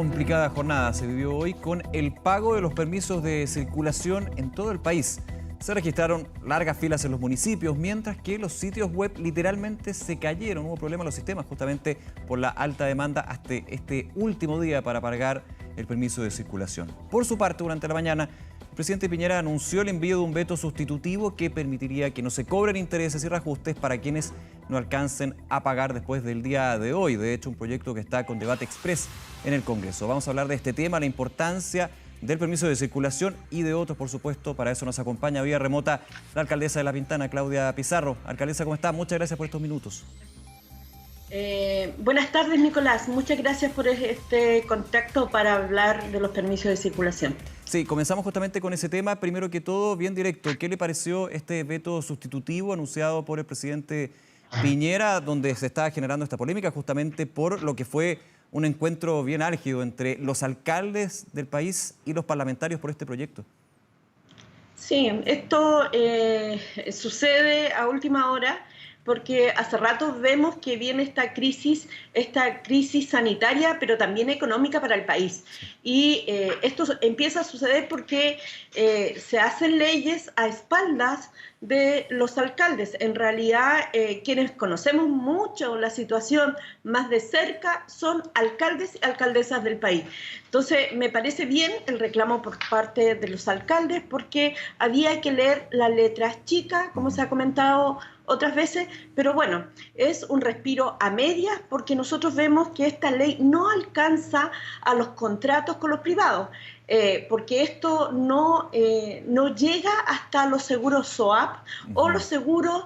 complicada jornada se vivió hoy con el pago de los permisos de circulación en todo el país. Se registraron largas filas en los municipios, mientras que los sitios web literalmente se cayeron. Hubo problemas en los sistemas justamente por la alta demanda hasta este último día para pagar el permiso de circulación. Por su parte, durante la mañana, el presidente Piñera anunció el envío de un veto sustitutivo que permitiría que no se cobren intereses y reajustes para quienes no alcancen a pagar después del día de hoy. De hecho, un proyecto que está con debate express en el Congreso. Vamos a hablar de este tema, la importancia del permiso de circulación y de otros, por supuesto. Para eso nos acompaña vía remota la alcaldesa de La Pintana, Claudia Pizarro. Alcaldesa, ¿cómo está? Muchas gracias por estos minutos. Buenas tardes, Nicolás. Muchas gracias por este contacto para hablar de los permisos de circulación. Sí, comenzamos justamente con ese tema. Primero que todo, bien directo, ¿qué le pareció este veto sustitutivo anunciado por el presidente Piñera, donde se está generando esta polémica justamente por lo que fue un encuentro bien álgido entre los alcaldes del país y los parlamentarios por este proyecto? Sí, esto sucede a última hora porque hace rato vemos que viene esta crisis sanitaria, pero también económica para el país. Y esto empieza a suceder porque se hacen leyes a espaldas de los alcaldes. En realidad, quienes conocemos mucho la situación más de cerca son alcaldes y alcaldesas del país. Entonces, me parece bien el reclamo por parte de los alcaldes porque había que leer las letras chicas, como se ha comentado otras veces, pero bueno, es un respiro a medias porque nosotros vemos que esta ley no alcanza a los contratos con los privados, porque esto no llega hasta los seguros SOAP o los seguros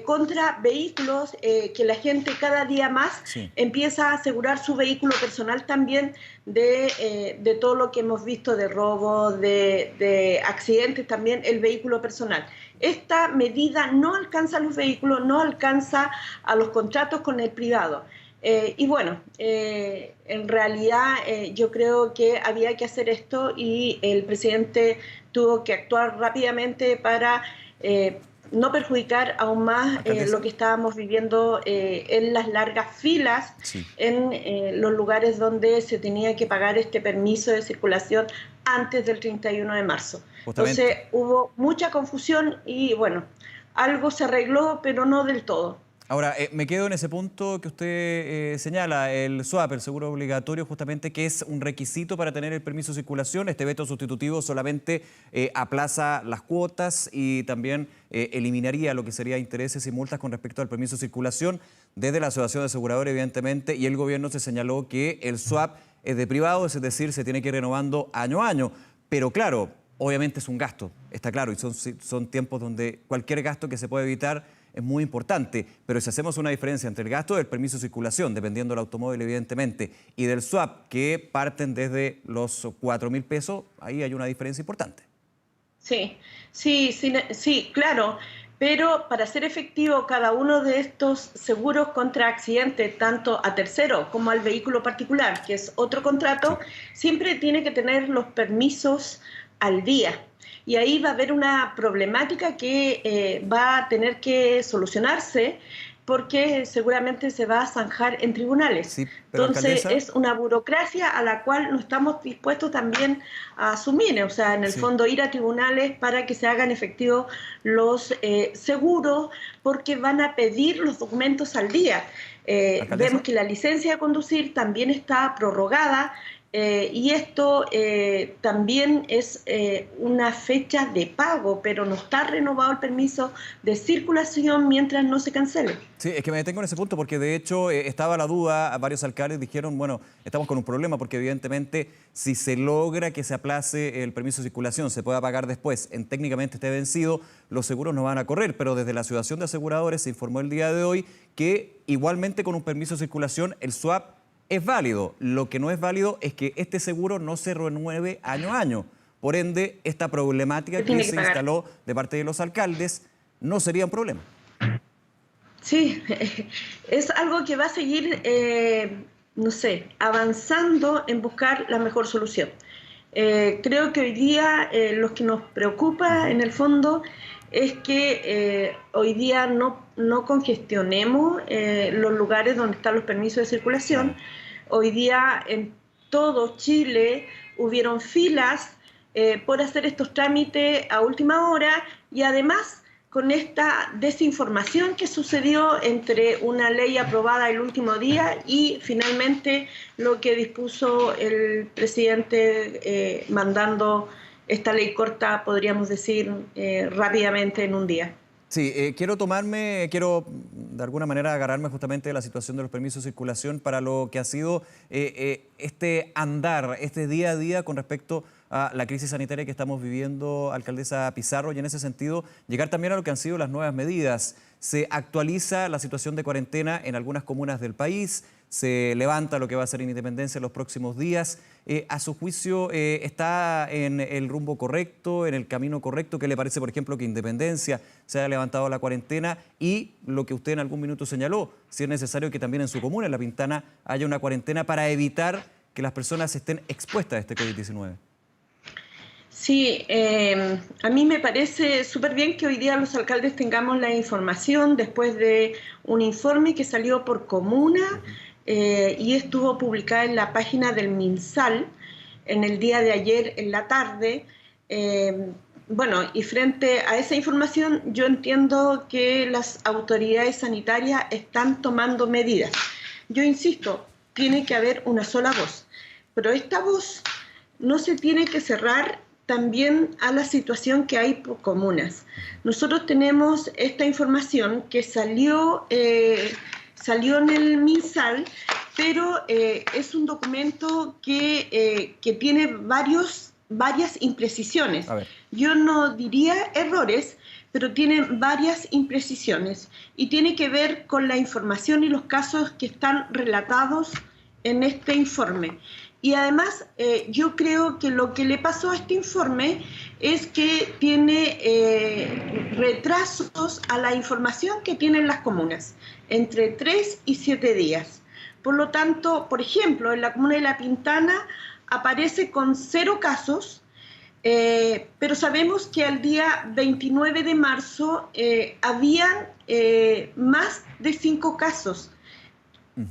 contra vehículos, que la gente cada día más empieza a asegurar su vehículo personal también de todo lo que hemos visto de robos, de accidentes, también el vehículo personal. Esta medida no alcanza a los vehículos, no alcanza a los contratos con el privado. Y bueno, en realidad yo creo que había que hacer esto y el presidente tuvo que actuar rápidamente para no perjudicar aún más lo que estábamos viviendo en las largas filas en los lugares donde se tenía que pagar este permiso de circulación antes del 31 de marzo. Justamente. Entonces hubo mucha confusión y bueno, algo se arregló, pero no del todo. Ahora, me quedo en ese punto que usted señala, el SOAP, el seguro obligatorio, justamente que es un requisito para tener el permiso de circulación. Este veto sustitutivo solamente aplaza las cuotas y también eliminaría lo que sería intereses y multas con respecto al permiso de circulación desde la Asociación de Aseguradores, evidentemente, y el gobierno se señaló que el SOAP es de privados, es decir, se tiene que ir renovando año a año. Pero claro, obviamente es un gasto, está claro, y son tiempos donde cualquier gasto que se puede evitar es muy importante, pero si hacemos una diferencia entre el gasto del permiso de circulación, dependiendo del automóvil evidentemente, y del SOAP, que parten desde los 4.000 pesos, ahí hay una diferencia importante. Sí, claro, pero para ser efectivo cada uno de estos seguros contra accidentes, tanto a tercero como al vehículo particular, que es otro contrato, siempre tiene que tener los permisos al día. Y ahí va a haber una problemática que va a tener que solucionarse porque seguramente se va a zanjar en tribunales. Sí, pero entonces alcaldesa, es una burocracia a la cual no estamos dispuestos también a asumir, o sea, en el fondo ir a tribunales para que se hagan efectivos los seguros porque van a pedir los documentos al día. Vemos que la licencia de conducir también está prorrogada. Y esto también es una fecha de pago, pero no está renovado el permiso de circulación mientras no se cancele. Sí, es que me detengo en ese punto porque de hecho estaba la duda, varios alcaldes dijeron, bueno, estamos con un problema porque evidentemente si se logra que se aplace el permiso de circulación, se pueda pagar después, técnicamente esté vencido, los seguros no van a correr, pero desde la Asociación de Aseguradores se informó el día de hoy que igualmente con un permiso de circulación el SOAP es válido. Lo que no es válido es que este seguro no se renueve año a año. Por ende, esta problemática que se instaló de parte de los alcaldes no sería un problema. Sí, es algo que va a seguir, no sé, avanzando en buscar la mejor solución. Creo que hoy día lo que nos preocupa en el fondo es que hoy día no congestionemos los lugares donde están los permisos de circulación. Hoy día todo Chile hubieron filas por hacer estos trámites a última hora, y además con esta desinformación que sucedió entre una ley aprobada el último día y finalmente lo que dispuso el presidente mandando esta ley corta, podríamos decir, rápidamente en un día. Sí, quiero de alguna manera agarrarme justamente de la situación de los permisos de circulación para lo que ha sido este andar, este día a día con respecto a la crisis sanitaria que estamos viviendo, alcaldesa Pizarro, y en ese sentido llegar también a lo que han sido las nuevas medidas. Se actualiza la situación de cuarentena en algunas comunas del país, se levanta lo que va a ser Independencia en los próximos días. A su juicio, ¿está en el rumbo correcto, en el camino correcto? ¿Qué le parece, por ejemplo, que Independencia se haya levantado la cuarentena? Y lo que usted en algún minuto señaló, si es necesario que también en su comuna, en La Pintana, haya una cuarentena para evitar que las personas estén expuestas a este COVID-19. Sí, a mí me parece súper bien que hoy día los alcaldes tengamos la información después de un informe que salió por comuna y estuvo publicada en la página del MinSal en el día de ayer en la tarde. Bueno, y frente a esa información yo entiendo que las autoridades sanitarias están tomando medidas. Yo insisto, tiene que haber una sola voz, pero esta voz no se tiene que cerrar también a la situación que hay por comunas. Nosotros tenemos esta información que salió en el MinSal, pero es un documento que tiene varias imprecisiones. Yo no diría errores, pero tiene varias imprecisiones y tiene que ver con la información y los casos que están relatados en este informe. Y además, yo creo que lo que le pasó a este informe es que tiene retrasos a la información que tienen las comunas, entre 3 y 7 días. Por lo tanto, por ejemplo, en la comuna de La Pintana aparece con 0 casos, pero sabemos que al día 29 de marzo habían más de 5 casos.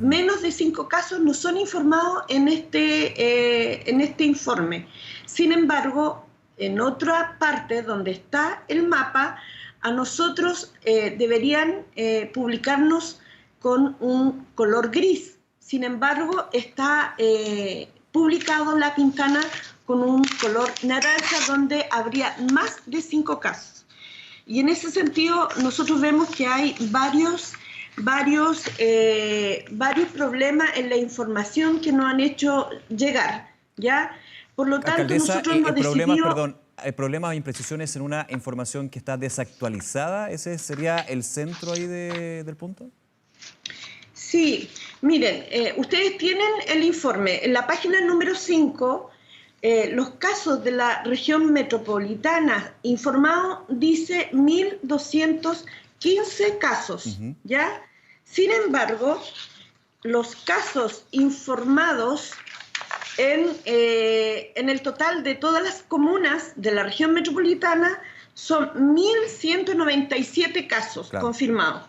Menos de 5 casos no son informados en este informe. Sin embargo, en otra parte donde está el mapa, a nosotros deberían publicarnos con un color gris. Sin embargo, está publicado en La Pintana con un color naranja donde habría más de 5 casos. Y en ese sentido, nosotros vemos que hay varios problemas en la información que nos han hecho llegar, ¿ya? Por lo tanto, alcaldesa, nosotros hemos decidido... ¿Hay problemas o imprecisiones en una información que está desactualizada? ¿Ese sería el centro ahí del punto? Sí, miren, ustedes tienen el informe. En la página número 5, los casos de la región metropolitana informados dice 1.215 casos, ¿ya? Sin embargo, los casos informados en el total de todas las comunas de la región metropolitana son 1.197 casos confirmados,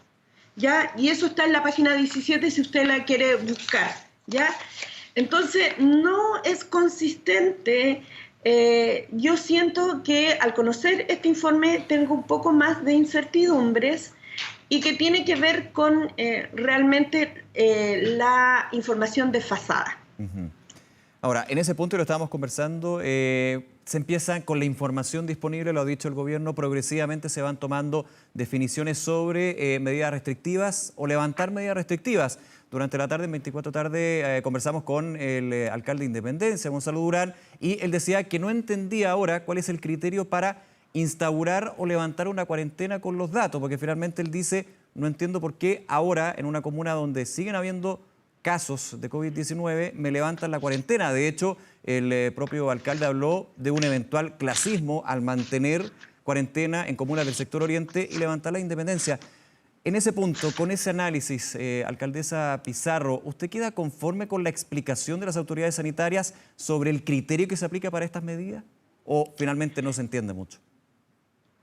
¿ya? Y eso está en la página 17 si usted la quiere buscar, ¿ya? Entonces, no es consistente. Yo siento que al conocer este informe tengo un poco más de incertidumbres y que tiene que ver con realmente la información desfasada. Ahora, en ese punto, y lo estábamos conversando, se empieza con la información disponible, lo ha dicho el gobierno, progresivamente se van tomando definiciones sobre medidas restrictivas o levantar medidas restrictivas. Durante la tarde, en 24 tarde, conversamos con el alcalde de Independencia, Gonzalo Durán, y él decía que no entendía ahora cuál es el criterio para instaurar o levantar una cuarentena con los datos, porque finalmente él dice, no entiendo por qué ahora en una comuna donde siguen habiendo casos de COVID-19 me levantan la cuarentena. De hecho, el propio alcalde habló de un eventual clasismo al mantener cuarentena en comunas del sector oriente y levantar la Independencia. En ese punto, con ese análisis, alcaldesa Pizarro, ¿usted queda conforme con la explicación de las autoridades sanitarias sobre el criterio que se aplica para estas medidas? ¿O finalmente no se entiende mucho?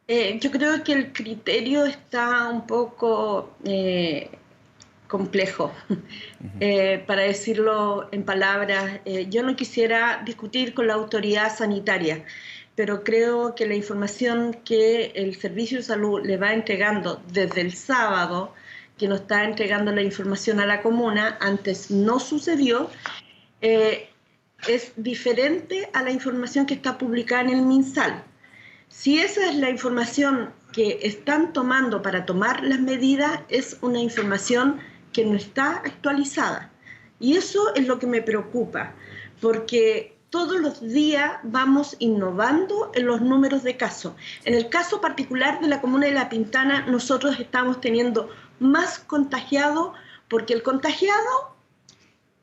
Yo creo que el criterio está un poco complejo. Para decirlo en palabras, yo no quisiera discutir con la autoridad sanitaria, pero creo que la información que el Servicio de Salud le va entregando desde el sábado, que nos está entregando la información a la comuna, antes no sucedió, es diferente a la información que está publicada en el MinSal. Si esa es la información que están tomando para tomar las medidas, es una información que no está actualizada. Y eso es lo que me preocupa, porque todos los días vamos innovando en los números de casos. En el caso particular de la comuna de La Pintana, nosotros estamos teniendo más contagiados, porque el contagiado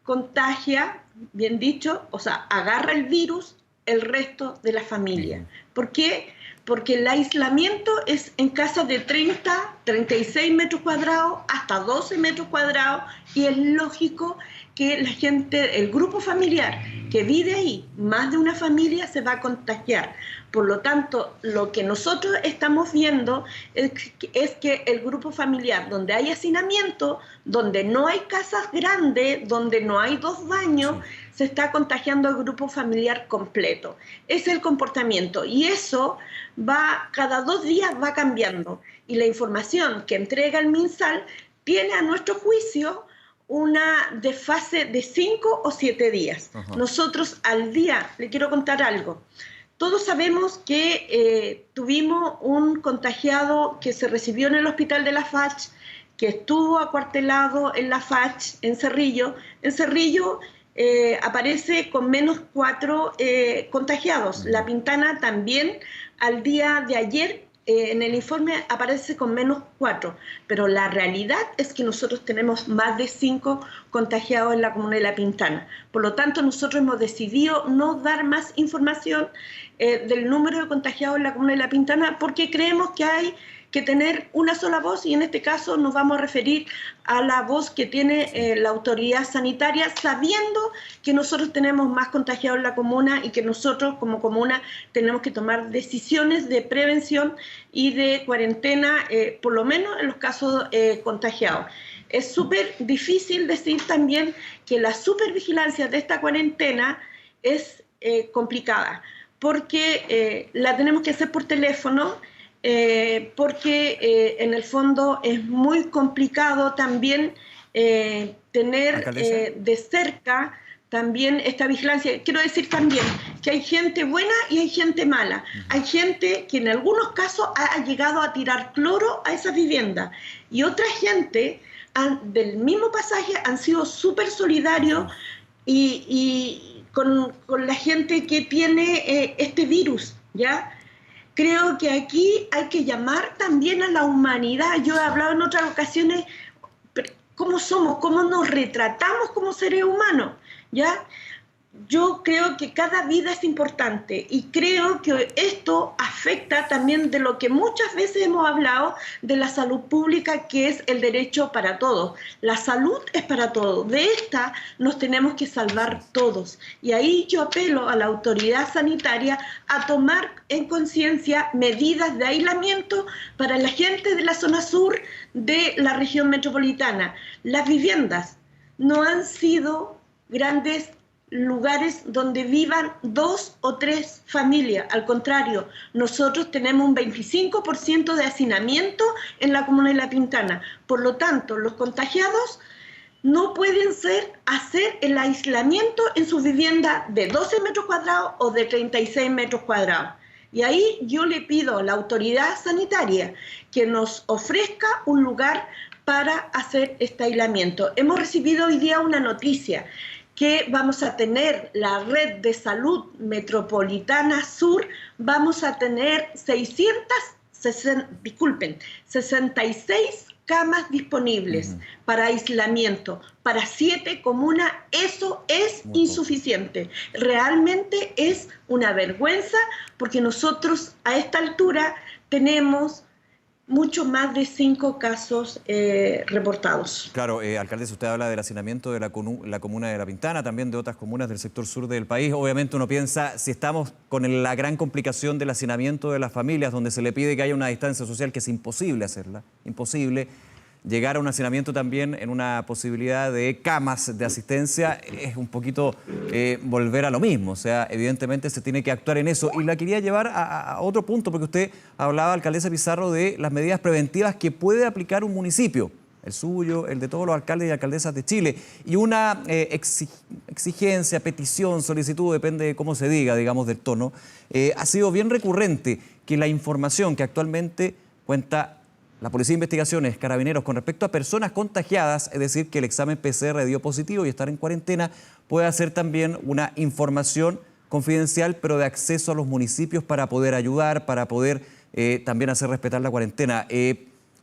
contagia, bien dicho, o sea, agarra el virus el resto de la familia. ¿Por qué? Porque el aislamiento es en casas de 30, 36 metros cuadrados, hasta 12 metros cuadrados, y es lógico que la gente, el grupo familiar que vive ahí, más de una familia, se va a contagiar. Por lo tanto, lo que nosotros estamos viendo es que el grupo familiar, donde hay hacinamiento, donde no hay casas grandes, donde no hay 2 baños, se está contagiando el grupo familiar completo. Ese es el comportamiento, y eso va, cada 2 días va cambiando. Y la información que entrega el MinSal tiene, a nuestro juicio, una desfase de 5 o 7 días. Nosotros al día, le quiero contar algo. Todos sabemos que tuvimos un contagiado que se recibió en el hospital de La Fach, que estuvo acuartelado en La Fach, en Cerrillo. En Cerrillo aparece con -4 contagiados. La Pintana también, al día de ayer, en el informe aparece con -4, pero la realidad es que nosotros tenemos más de 5 contagiados en la comuna de La Pintana. Por lo tanto, nosotros hemos decidido no dar más información del número de contagiados en la comuna de La Pintana, porque creemos que hay que tener una sola voz, y en este caso nos vamos a referir a la voz que tiene la autoridad sanitaria, sabiendo que nosotros tenemos más contagiados en la comuna y que nosotros como comuna tenemos que tomar decisiones de prevención y de cuarentena, por lo menos en los casos contagiados. Es súper difícil decir también que la supervigilancia de esta cuarentena es complicada, porque la tenemos que hacer por teléfono, porque en el fondo es muy complicado también tener de cerca también esta vigilancia. Quiero decir también que hay gente buena y hay gente mala. Hay gente que en algunos casos ha llegado a tirar cloro a esa vivienda, y otra gente del mismo pasaje han sido súper solidarios y con la gente que tiene este virus, ¿ya? Creo que aquí hay que llamar también a la humanidad. Yo he hablado en otras ocasiones cómo somos, cómo nos retratamos como seres humanos, ¿ya? Yo creo que cada vida es importante, y creo que esto afecta también de lo que muchas veces hemos hablado de la salud pública, que es el derecho para todos. La salud es para todos. De esta nos tenemos que salvar todos. Y ahí yo apelo a la autoridad sanitaria a tomar en conciencia medidas de aislamiento para la gente de la zona sur de la región metropolitana. Las viviendas no han sido grandes lugares donde vivan 2 o 3 familias. Al contrario, nosotros tenemos un 25% de hacinamiento en la comuna de La Pintana. Por lo tanto, los contagiados no pueden hacer el aislamiento en su vivienda de 12 metros cuadrados o de 36 metros cuadrados. Y ahí yo le pido a la autoridad sanitaria que nos ofrezca un lugar para hacer este aislamiento. Hemos recibido hoy día una noticia que vamos a tener la red de salud metropolitana sur, vamos a tener 66 camas disponibles para aislamiento, para 7 comunas. Eso es insuficiente. Realmente es una vergüenza, porque nosotros a esta altura tenemos mucho más de 5 casos reportados. Claro, alcaldesa, usted habla del hacinamiento de la comuna de La Pintana, también de otras comunas del sector sur del país. Obviamente uno piensa, si estamos con la gran complicación del hacinamiento de las familias, donde se le pide que haya una distancia social que es imposible hacerla, imposible. llegar a un hacinamiento también en una posibilidad de camas de asistencia es un poquito volver a lo mismo. O sea, evidentemente se tiene que actuar en eso. Y la quería llevar a otro punto, porque usted hablaba, alcaldesa Pizarro, de las medidas preventivas que puede aplicar un municipio, el suyo, el de todos los alcaldes y alcaldesas de Chile. Y una exigencia, petición, solicitud, depende de cómo se diga, digamos, del tono, ha sido bien recurrente que la información que actualmente cuenta la Policía de Investigaciones, Carabineros, con respecto a personas contagiadas, es decir, que el examen PCR dio positivo y estar en cuarentena, puede ser también una información confidencial, pero de acceso a los municipios para poder ayudar, para poder también hacer respetar la cuarentena.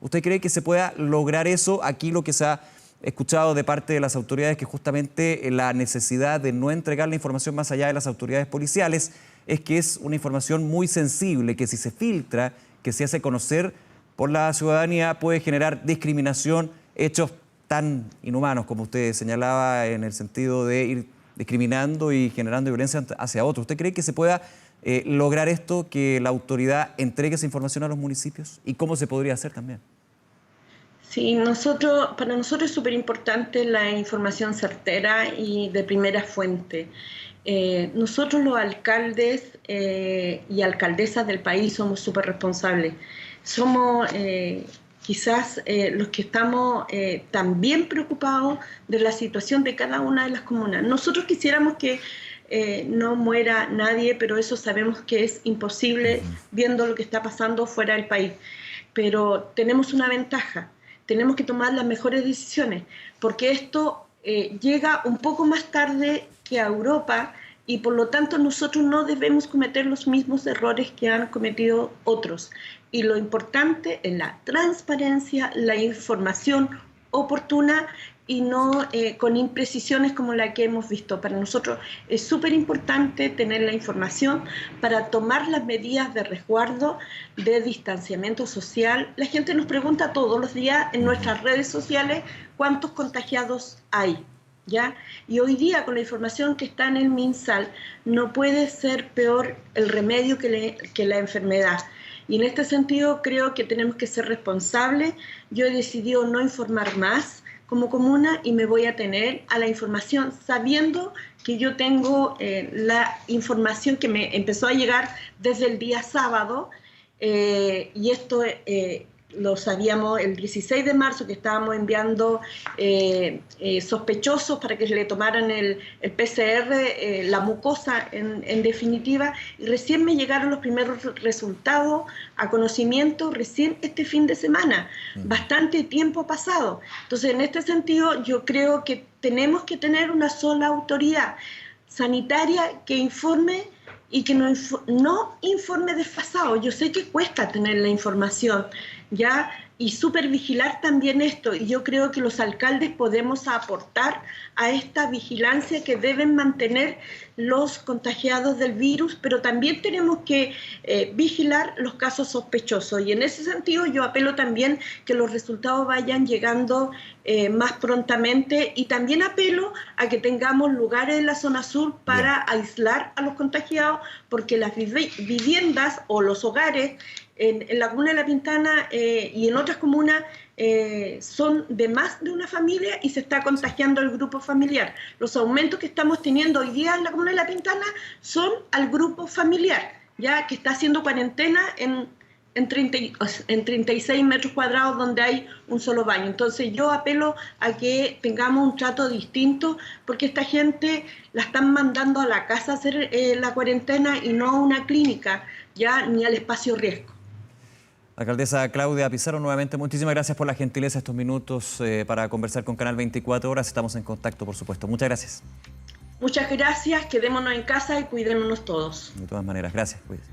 ¿Usted cree que se pueda lograr eso? Aquí lo que se ha escuchado de parte de las autoridades, que justamente la necesidad de no entregar la información más allá de las autoridades policiales, es que es una información muy sensible, que si se filtra, que se hace conocer por la ciudadanía, puede generar discriminación, hechos tan inhumanos como usted señalaba, en el sentido de ir discriminando y generando violencia hacia otros. ¿Usted cree que se pueda lograr esto, que la autoridad entregue esa información a los municipios? ¿Y cómo se podría hacer también? Sí, para nosotros es súper importante la información certera y de primera fuente. Nosotros los alcaldes y alcaldesas del país somos súper responsables. Somos quizás los que estamos también preocupados de la situación de cada una de las comunas. Nosotros quisiéramos que no muera nadie, pero eso sabemos que es imposible viendo lo que está pasando fuera del país. Pero tenemos una ventaja, tenemos que tomar las mejores decisiones, porque esto llega un poco más tarde que a Europa y por lo tanto nosotros no debemos cometer los mismos errores que han cometido otros. Y lo importante es la transparencia, la información oportuna y no con imprecisiones como la que hemos visto. Para nosotros es súper importante tener la información para tomar las medidas de resguardo, de distanciamiento social. La gente nos pregunta todos los días en nuestras redes sociales cuántos contagiados hay, ¿ya? Y hoy día, con la información que está en el MinSal, no puede ser peor el remedio que la enfermedad. Y en este sentido creo que tenemos que ser responsables. Yo he decidido no informar más como comuna y me voy a atener a la información sabiendo que yo tengo la información que me empezó a llegar desde el día sábado y esto lo sabíamos el 16 de marzo, que estábamos enviando sospechosos para que le tomaran el PCR, la mucosa en definitiva, y recién me llegaron los primeros resultados a conocimiento recién este fin de semana. Bastante tiempo pasado. Entonces, en este sentido, yo creo que tenemos que tener una sola autoridad sanitaria que informe y que no informe desfasado. Yo sé que cuesta tener la información, ¿ya? Y supervigilar también esto. Y yo creo que los alcaldes podemos aportar a esta vigilancia que deben mantener los contagiados del virus, pero también tenemos que vigilar los casos sospechosos. Y en ese sentido yo apelo también que los resultados vayan llegando más prontamente, y también apelo a que tengamos lugares en la zona sur para aislar a los contagiados, porque las viviendas o los hogares en la comuna de La Pintana y en otras comunas son de más de una familia y se está contagiando el grupo familiar. Los aumentos que estamos teniendo hoy día en la comuna de La Pintana son al grupo familiar, ya que está haciendo cuarentena en 36 metros cuadrados donde hay un solo baño. Entonces yo apelo a que tengamos un trato distinto, porque esta gente la están mandando a la casa a hacer la cuarentena y no a una clínica, ya, ni al espacio riesgo. Alcaldesa Claudia Pizarro, nuevamente muchísimas gracias por la gentileza estos minutos para conversar con Canal 24 Horas. Estamos en contacto, por supuesto. Muchas gracias. Muchas gracias, quedémonos en casa y cuidémonos todos. De todas maneras, gracias. Cuídese.